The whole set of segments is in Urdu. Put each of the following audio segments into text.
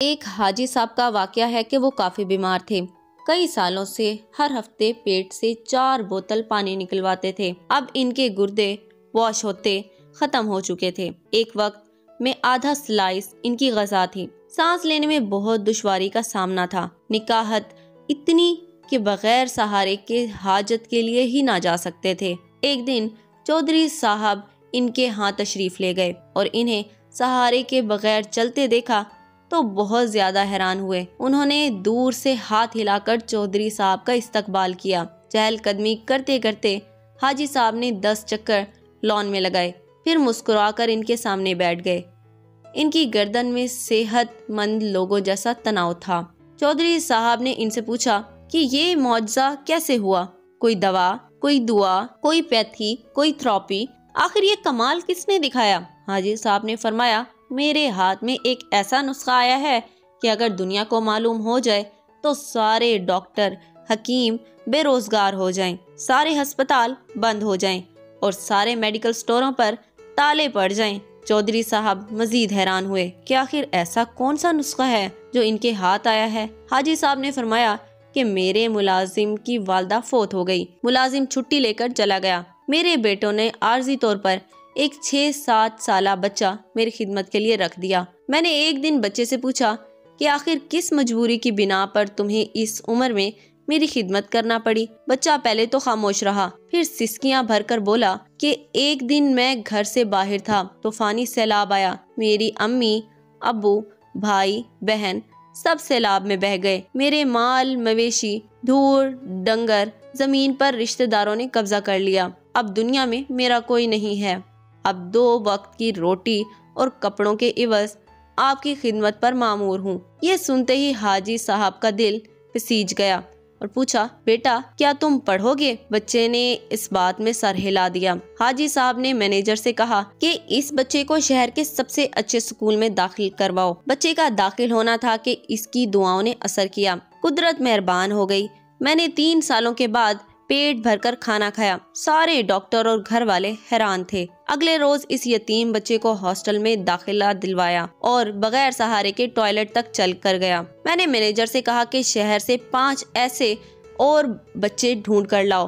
ایک حاجی صاحب کا واقعہ ہے کہ وہ کافی بیمار تھے۔ کئی سالوں سے ہر ہفتے پیٹ سے 4 بوتل پانی نکلواتے تھے۔ اب ان کے گردے واش ہوتے ختم ہو چکے تھے۔ ایک وقت میں آدھا سلائس ان کی غذا تھی۔ سانس لینے میں بہت دشواری کا سامنا تھا۔ نکاحت اتنی کہ بغیر سہارے کے حاجت کے لیے ہی نہ جا سکتے تھے۔ ایک دن چودھری صاحب ان کے ہاں تشریف لے گئے اور انہیں سہارے کے بغیر چلتے دیکھا تو بہت زیادہ حیران ہوئے۔ انہوں نے دور سے ہاتھ ہلا کر چودھری صاحب کا استقبال کیا۔ چہل قدمی کرتے کرتے حاجی صاحب نے 10 چکر لان میں لگائے، پھر مسکرا کر ان کے سامنے بیٹھ گئے۔ ان کی گردن میں صحت مند لوگوں جیسا تناؤ تھا۔ چودھری صاحب نے ان سے پوچھا کہ یہ معجزہ کیسے ہوا؟ کوئی دوا، کوئی دعا، کوئی پیتھی، کوئی تھراپی، آخر یہ کمال کس نے دکھایا؟ حاجی صاحب نے فرمایا، میرے ہاتھ میں ایک ایسا نسخہ آیا ہے کہ اگر دنیا کو معلوم ہو جائے تو سارے ڈاکٹر، حکیم بے روزگار ہو جائیں، سارے ہسپتال بند ہو جائیں اور سارے میڈیکل سٹوروں پر تالے پڑ جائیں۔ چودھری صاحب مزید حیران ہوئے کہ آخر ایسا کون سا نسخہ ہے جو ان کے ہاتھ آیا ہے؟ حاجی صاحب نے فرمایا کہ میرے ملازم کی والدہ فوت ہو گئی۔ ملازم چھٹی لے کر چلا گیا۔ میرے بیٹوں نے عارضی طور پر ایک 6-7 سالہ بچہ میری خدمت کے لیے رکھ دیا۔ میں نے ایک دن بچے سے پوچھا کہ آخر کس مجبوری کی بنا پر تمہیں اس عمر میں میری خدمت کرنا پڑی؟ بچہ پہلے تو خاموش رہا، پھر سسکیاں بھر کر بولا کہ ایک دن میں گھر سے باہر تھا، طوفانی سیلاب آیا، میری امی، ابو، بھائی، بہن سب سیلاب میں بہہ گئے، میرے مال مویشی، دھور ڈنگر، زمین پر رشتہ داروں نے قبضہ کر لیا، اب دنیا میں میرا کوئی نہیں ہے، اب 2 وقت کی روٹی اور کپڑوں کے عوض آپ کی خدمت پر مامور ہوں۔ یہ سنتے ہی حاجی صاحب کا دل پسیج گیا اور پوچھا، بیٹا کیا تم پڑھو گے؟ بچے نے اس بات میں سر ہلا دیا۔ حاجی صاحب نے مینیجر سے کہا کہ اس بچے کو شہر کے سب سے اچھے اسکول میں داخل کرواؤ۔ بچے کا داخل ہونا تھا کہ اس کی دعاؤں نے اثر کیا۔ قدرت مہربان ہو گئی۔ میں نے 3 سالوں کے بعد پیٹ بھر کر کھانا کھایا۔ سارے ڈاکٹر اور گھر والے حیران تھے۔ اگلے روز اس یتیم بچے کو ہاسٹل میں داخلہ دلوایا اور بغیر سہارے کے ٹوائلٹ تک چل کر گیا۔ میں نے مینیجر سے کہا کہ شہر سے 5 ایسے اور بچے ڈھونڈ کر لاؤ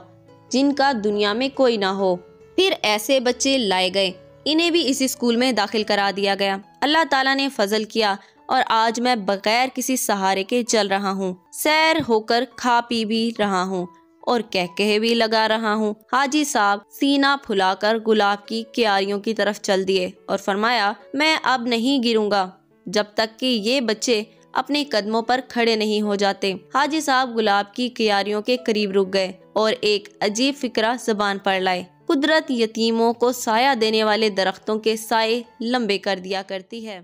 جن کا دنیا میں کوئی نہ ہو۔ پھر ایسے بچے لائے گئے، انہیں بھی اسی اسکول میں داخل کرا دیا گیا۔ اللہ تعالیٰ نے فضل کیا اور آج میں بغیر کسی سہارے کے چل رہا ہوں، سیر ہو کر کھا پی بھی رہا ہوں اور کہے بھی لگا رہا ہوں۔ حاجی صاحب سینہ پھلا کر گلاب کی کیاریوں کی طرف چل دیے اور فرمایا، میں اب نہیں گروں گا جب تک کہ یہ بچے اپنے قدموں پر کھڑے نہیں ہو جاتے۔ حاجی صاحب گلاب کی کیاریوں کے قریب رک گئے اور ایک عجیب فکرہ زبان پر لائے۔ قدرت یتیموں کو سایہ دینے والے درختوں کے سائے لمبے کر دیا کرتی ہے۔